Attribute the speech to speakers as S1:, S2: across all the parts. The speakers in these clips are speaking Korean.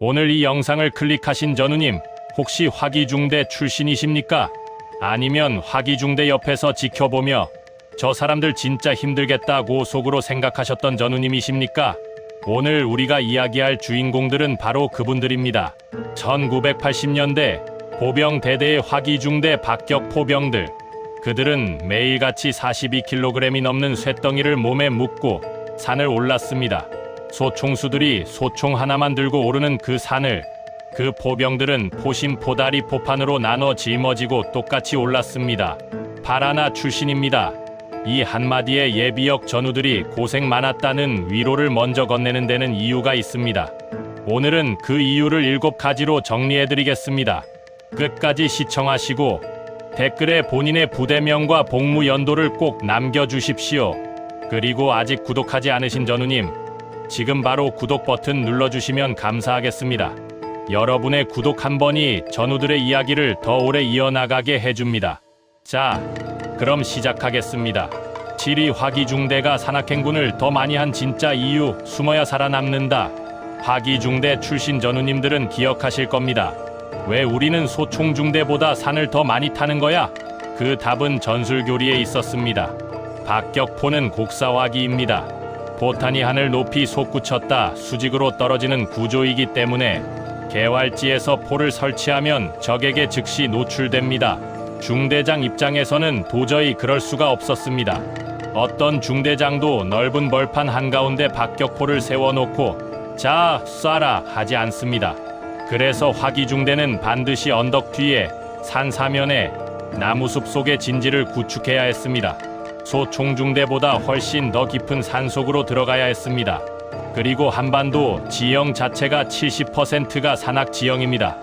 S1: 오늘 이 영상을 클릭하신 전우님, 혹시 화기중대 출신이십니까? 아니면 화기중대 옆에서 지켜보며 저 사람들 진짜 힘들겠다고 속으로 생각하셨던 전우님이십니까? 오늘 우리가 이야기할 주인공들은 바로 그분들입니다. 1980년대 보병 대대의 화기중대 박격 포병들. 그들은 매일같이 42kg이 넘는 쇳덩이를 몸에 묻고 산을 올랐습니다. 소총수들이 소총 하나만 들고 오르는 그 산을 그 포병들은 포신 포다리 포판으로 나눠 짊어지고 똑같이 올랐습니다. 파라나 출신입니다. 이 한마디에 예비역 전우들이 고생 많았다는 위로를 먼저 건네는 데는 이유가 있습니다. 오늘은 그 이유를 7가지로 정리해드리겠습니다. 끝까지 시청하시고 댓글에 본인의 부대명과 복무 연도를 꼭 남겨주십시오. 그리고 아직 구독하지 않으신 전우님, 지금 바로 구독 버튼 눌러주시면 감사하겠습니다. 여러분의 구독 한 번이 전우들의 이야기를 더 오래 이어나가게 해줍니다. 자, 그럼 시작하겠습니다. 7위 화기중대가 산악행군을 더 많이 한 진짜 이유, 숨어야 살아남는다. 화기중대 출신 전우님들은 기억하실 겁니다. 왜 우리는 소총중대보다 산을 더 많이 타는 거야? 그 답은 전술교리에 있었습니다. 박격포는 곡사화기입니다. 포탄이 하늘 높이 솟구쳤다 수직으로 떨어지는 구조이기 때문에 개활지에서 포를 설치하면 적에게 즉시 노출됩니다. 중대장 입장에서는 도저히 그럴 수가 없었습니다. 어떤 중대장도 넓은 벌판 한가운데 박격포를 세워놓고 자, 쏴라 하지 않습니다. 그래서 화기중대는 반드시 언덕 뒤에 산 사면에 나무숲 속의 진지를 구축해야 했습니다. 소총중대보다 훨씬 더 깊은 산속으로 들어가야 했습니다. 그리고 한반도 지형 자체가 70%가 산악지형입니다.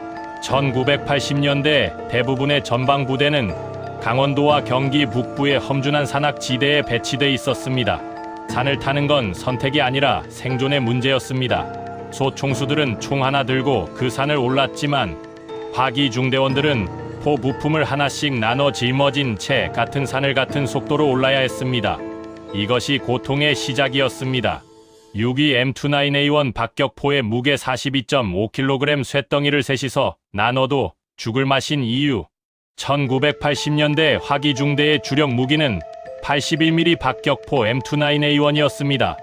S1: 1980년대 대부분의 전방부대는 강원도와 경기 북부의 험준한 산악지대에 배치돼 있었습니다. 산을 타는 건 선택이 아니라 생존의 문제였습니다. 소총수들은 총 하나 들고 그 산을 올랐지만 화기중대원들은 포 부품을 하나씩 나눠 짊어진 채 같은 산을 같은 속도로 올라야 했습니다. 이것이 고통의 시작이었습니다. 6위 M29A1 박격포의 무게 42.5kg 쇳덩이를 셋이서 나눠도 죽을 맛인 이유. 1980년대 화기중대의 주력 무기는 81mm 박격포 M29A1이었습니다.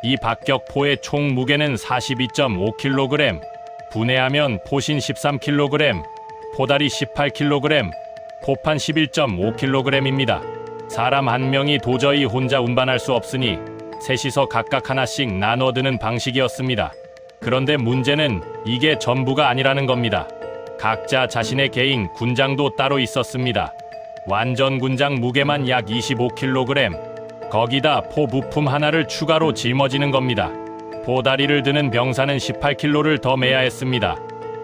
S1: 이 박격포의 총 무게는 42.5kg, 분해하면 포신 13kg, 포다리 18kg, 포판 11.5kg입니다. 사람 한 명이 도저히 혼자 운반할 수 없으니 셋이서 각각 하나씩 나눠 드는 방식이었습니다. 그런데 문제는 이게 전부가 아니라는 겁니다. 각자 자신의 개인 군장도 따로 있었습니다. 완전 군장 무게만 약 25kg, 거기다 포 부품 하나를 추가로 짊어지는 겁니다. 포다리를 드는 병사는 18kg를 더 메야 했습니다.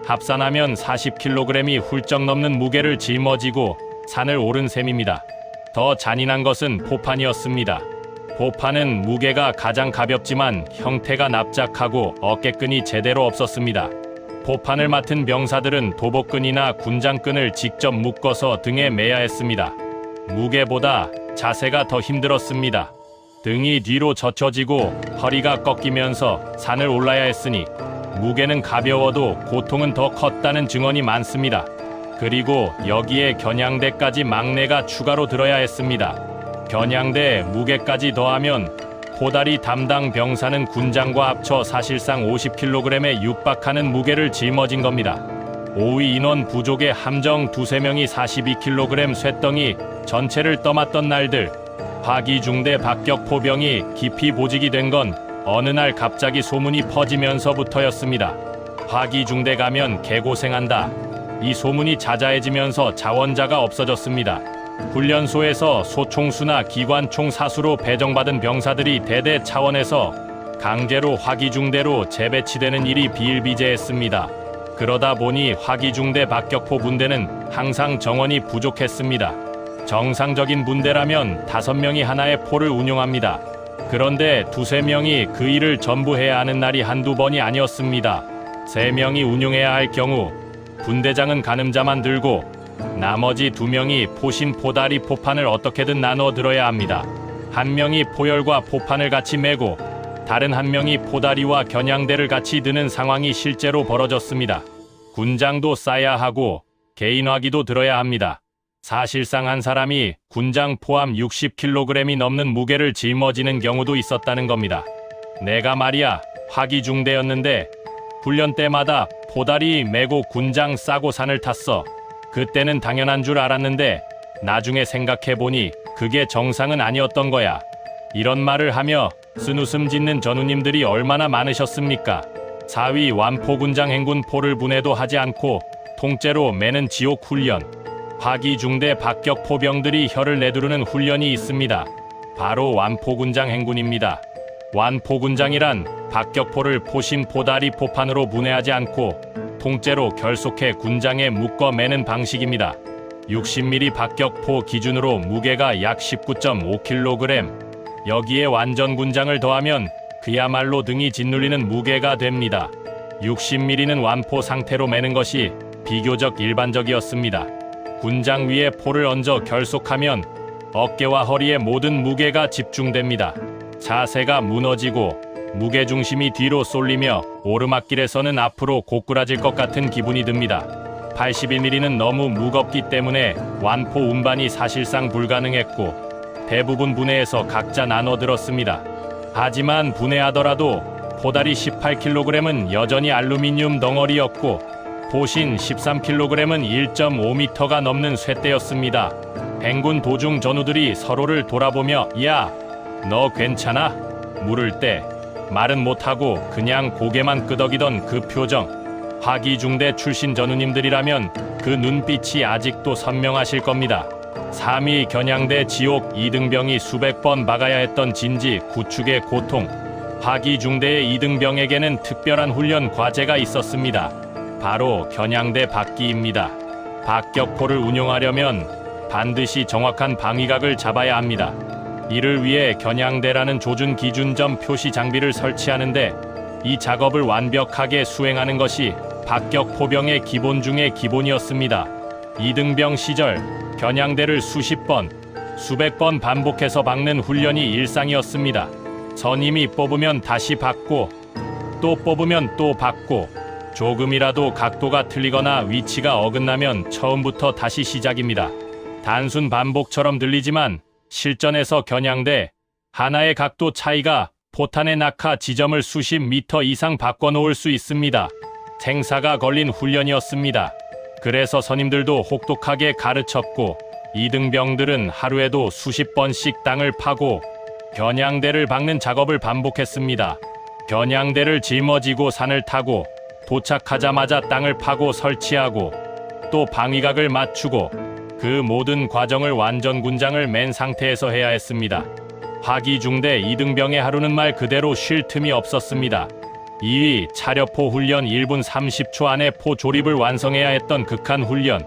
S1: 합산하면 40kg이 훌쩍 넘는 무게를 짊어지고 산을 오른 셈입니다. 더 잔인한 것은 포판이었습니다. 포판은 무게가 가장 가볍지만 형태가 납작하고 어깨끈이 제대로 없었습니다. 포판을 맡은 병사들은 도복끈이나 군장끈을 직접 묶어서 등에 매야 했습니다. 무게보다 자세가 더 힘들었습니다. 등이 뒤로 젖혀지고 허리가 꺾이면서 산을 올라야 했으니 무게는 가벼워도 고통은 더 컸다는 증언이 많습니다. 그리고 여기에 겨냥대까지 막내가 추가로 들어야 했습니다. 겨냥대 무게까지 더하면 포다리 담당 병사는 군장과 합쳐 사실상 50kg에 육박하는 무게를 짊어진 겁니다. 5위 인원 부족의 함정 2~3명이 42kg 쇳덩이 전체를 떠맡던 날들. 화기중대 박격포병이 깊이 보직이 된 건 어느 날 갑자기 소문이 퍼지면서부터였습니다. 화기중대 가면 개고생한다. 이 소문이 자자해지면서 자원자가 없어졌습니다. 훈련소에서 소총수나 기관총 사수로 배정받은 병사들이 대대 차원에서 강제로 화기중대로 재배치되는 일이 비일비재했습니다. 그러다 보니 화기중대 박격포 분대는 항상 정원이 부족했습니다. 정상적인 분대라면 5명이 하나의 포를 운용합니다. 그런데 2~3명이 그 일을 전부 해야 하는 날이 한두 번이 아니었습니다. 3명이 운용해야 할 경우 분대장은 가늠자만 들고 나머지 2명이 포신 포다리 포판을 어떻게든 나눠 들어야 합니다. 1명이 포열과 포판을 같이 메고 다른 한 명이 포다리와 겨냥대를 같이 드는 상황이 실제로 벌어졌습니다. 군장도 싸야 하고 개인화기도 들어야 합니다. 사실상 한 사람이 군장 포함 60kg이 넘는 무게를 짊어지는 경우도 있었다는 겁니다. 내가 말이야 화기중대였는데 훈련 때마다 포다리 메고 군장 싸고 산을 탔어. 그때는 당연한 줄 알았는데 나중에 생각해보니 그게 정상은 아니었던 거야. 이런 말을 하며 쓴웃음 짓는 전우님들이 얼마나 많으셨습니까? 4위 완포군장 행군 포를 분해도 하지 않고 통째로 매는 지옥 훈련. 화기중대 박격 포병들이 혀를 내두르는 훈련이 있습니다. 바로 완포군장 행군입니다. 완포군장이란 박격포를 포신 포다리 포판으로 분해하지 않고 통째로 결속해 군장에 묶어 매는 방식입니다. 60mm 박격포 기준으로 무게가 약 19.5kg. 여기에 완전 군장을 더하면 그야말로 등이 짓눌리는 무게가 됩니다. 60mm는 완포 상태로 매는 것이 비교적 일반적이었습니다. 군장 위에 포를 얹어 결속하면 어깨와 허리에 모든 무게가 집중됩니다. 자세가 무너지고 무게중심이 뒤로 쏠리며 오르막길에서는 앞으로 고꾸라질 것 같은 기분이 듭니다. 81mm는 너무 무겁기 때문에 완포 운반이 사실상 불가능했고 대부분 분해해서 각자 나눠 들었습니다. 하지만 분해하더라도 포다리 18kg은 여전히 알루미늄 덩어리였고 포신 13kg은 1.5m가 넘는 쇳대였습니다. 행군 도중 전우들이 서로를 돌아보며 야, 너 괜찮아? 물을 때 말은 못하고 그냥 고개만 끄덕이던 그 표정. 화기중대 출신 전우님들이라면 그 눈빛이 아직도 선명하실 겁니다. 3위 겨냥대 지옥 이등병이 수백 번 박아야 했던 진지 구축의 고통. 화기중대의 이등병에게는 특별한 훈련 과제가 있었습니다. 바로 겨냥대 박기입니다. 박격포를 운용하려면 반드시 정확한 방위각을 잡아야 합니다. 이를 위해 겨냥대라는 조준 기준점 표시 장비를 설치하는데 이 작업을 완벽하게 수행하는 것이 박격포병의 기본 중의 기본이었습니다. 이등병 시절 겨냥대를 수십 번, 수백 번 반복해서 박는 훈련이 일상이었습니다. 선임이 뽑으면 다시 박고 또 뽑으면 또 박고 조금이라도 각도가 틀리거나 위치가 어긋나면 처음부터 다시 시작입니다. 단순 반복처럼 들리지만 실전에서 겨냥대 하나의 각도 차이가 포탄의 낙하 지점을 수십 미터 이상 바꿔놓을 수 있습니다. 생사가 걸린 훈련이었습니다. 그래서 선임들도 혹독하게 가르쳤고 이등병들은 하루에도 수십 번씩 땅을 파고 겨냥대를 박는 작업을 반복했습니다. 겨냥대를 짊어지고 산을 타고 도착하자마자 땅을 파고 설치하고 또 방위각을 맞추고 그 모든 과정을 완전 군장을 맨 상태에서 해야 했습니다. 화기중대 이등병의 하루는 말 그대로 쉴 틈이 없었습니다. 2위 차려포 훈련 1분 30초 안에 포 조립을 완성해야 했던 극한 훈련.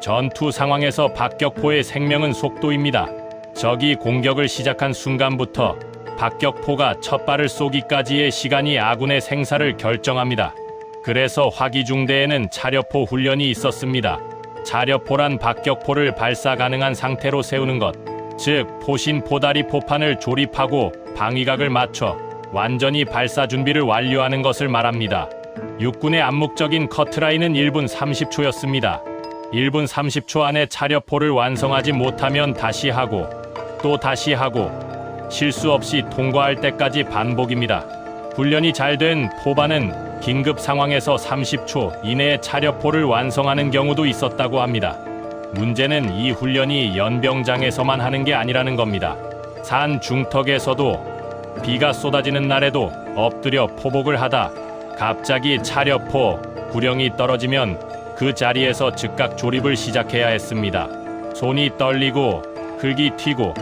S1: 전투 상황에서 박격포의 생명은 속도입니다. 적이 공격을 시작한 순간부터 박격포가 첫 발을 쏘기까지의 시간이 아군의 생사를 결정합니다. 그래서 화기중대에는 차려포 훈련이 있었습니다. 차려포란 박격포를 발사 가능한 상태로 세우는 것, 즉 포신 포다리 포판을 조립하고 방위각을 맞춰 완전히 발사 준비를 완료하는 것을 말합니다. 육군의 암묵적인 커트라인은 1분 30초였습니다. 1분 30초 안에 차려포를 완성하지 못하면 다시 하고 또 다시 하고 실수 없이 통과할 때까지 반복입니다. 훈련이 잘 된 포반은 긴급 상황에서 30초 이내에 차려포를 완성하는 경우도 있었다고 합니다. 문제는 이 훈련이 연병장에서만 하는 게 아니라는 겁니다. 산 중턱에서도 비가 쏟아지는 날에도 엎드려 포복을 하다 갑자기 차려포 구령이 떨어지면 그 자리에서 즉각 조립을 시작해야 했습니다. 손이 떨리고 흙이 튀고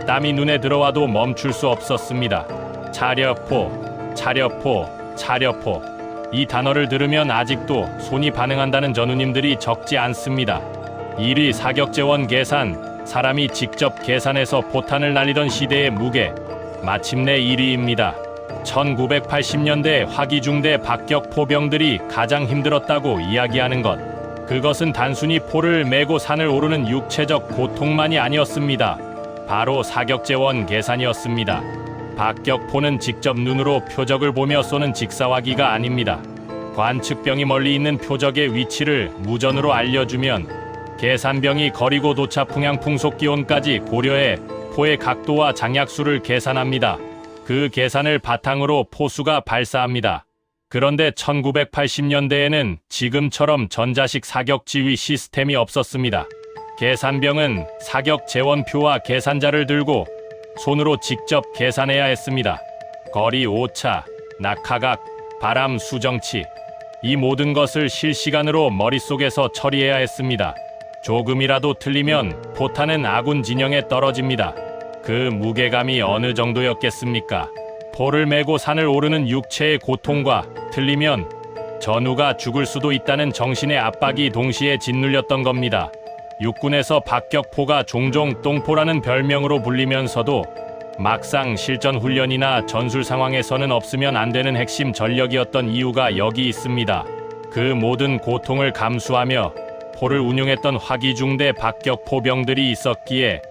S1: 땀이 눈에 들어와도 멈출 수 없었습니다. 차려포, 차려포, 차려포. 이 단어를 들으면 아직도 손이 반응한다는 전우님들이 적지 않습니다. 1위 사격제원 계산, 사람이 직접 계산해서 포탄을 날리던 시대의 무게, 마침내 1위입니다. 1980년대 화기중대 박격포병들이 가장 힘들었다고 이야기하는 것, 그것은 단순히 포를 메고 산을 오르는 육체적 고통만이 아니었습니다. 바로 사격제원 계산이었습니다. 박격포는 직접 눈으로 표적을 보며 쏘는 직사화기가 아닙니다. 관측병이 멀리 있는 표적의 위치를 무전으로 알려주면 계산병이 거리고 도차 풍향 풍속기온까지 고려해 포의 각도와 장약수를 계산합니다. 그 계산을 바탕으로 포수가 발사합니다. 그런데 1980년대에는 지금처럼 전자식 사격 지휘 시스템이 없었습니다. 계산병은 사격 재원표와 계산자를 들고 손으로 직접 계산해야 했습니다. 거리 오차, 낙하각, 바람 수정치, 이 모든 것을 실시간으로 머릿속에서 처리해야 했습니다. 조금이라도 틀리면 포탄은 아군 진영에 떨어집니다. 그 무게감이 어느 정도였겠습니까? 포를 메고 산을 오르는 육체의 고통과 틀리면 전우가 죽을 수도 있다는 정신의 압박이 동시에 짓눌렸던 겁니다. 육군에서 박격포가 종종 똥포라는 별명으로 불리면서도 막상 실전 훈련이나 전술 상황에서는 없으면 안 되는 핵심 전력이었던 이유가 여기 있습니다. 그 모든 고통을 감수하며 포를 운용했던 화기중대 박격포병들이 있었기에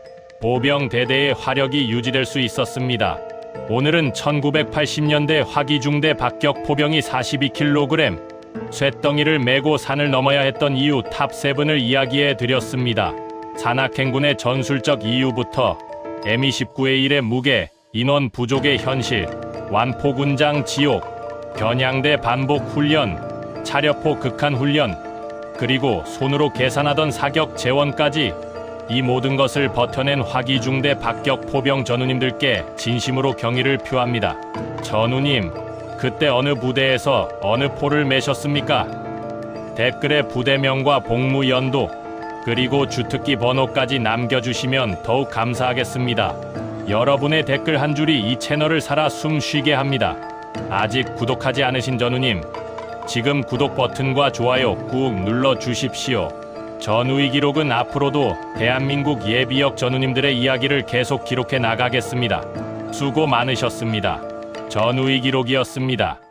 S1: 보병 대대의 화력이 유지될 수 있었습니다. 오늘은 1980년대 화기중대 박격포병이 42kg, 쇳덩이를 메고 산을 넘어야 했던 이유 탑7을 이야기해 드렸습니다. 산악행군의 전술적 이유부터 M29의 1의 무게, 인원 부족의 현실, 완포군장 지옥, 겨냥대 반복 훈련, 차려포 극한 훈련, 그리고 손으로 계산하던 사격 재원까지 이 모든 것을 버텨낸 화기중대 박격포병 전우님들께 진심으로 경의를 표합니다. 전우님, 그때 어느 부대에서 어느 포를 메셨습니까? 댓글에 부대명과 복무 연도, 그리고 주특기 번호까지 남겨주시면 더욱 감사하겠습니다. 여러분의 댓글 한 줄이 이 채널을 살아 숨쉬게 합니다. 아직 구독하지 않으신 전우님, 지금 구독 버튼과 좋아요 꾹 눌러주십시오. 전우의 기록은 앞으로도 대한민국 예비역 전우님들의 이야기를 계속 기록해 나가겠습니다. 수고 많으셨습니다. 전우의 기록이었습니다.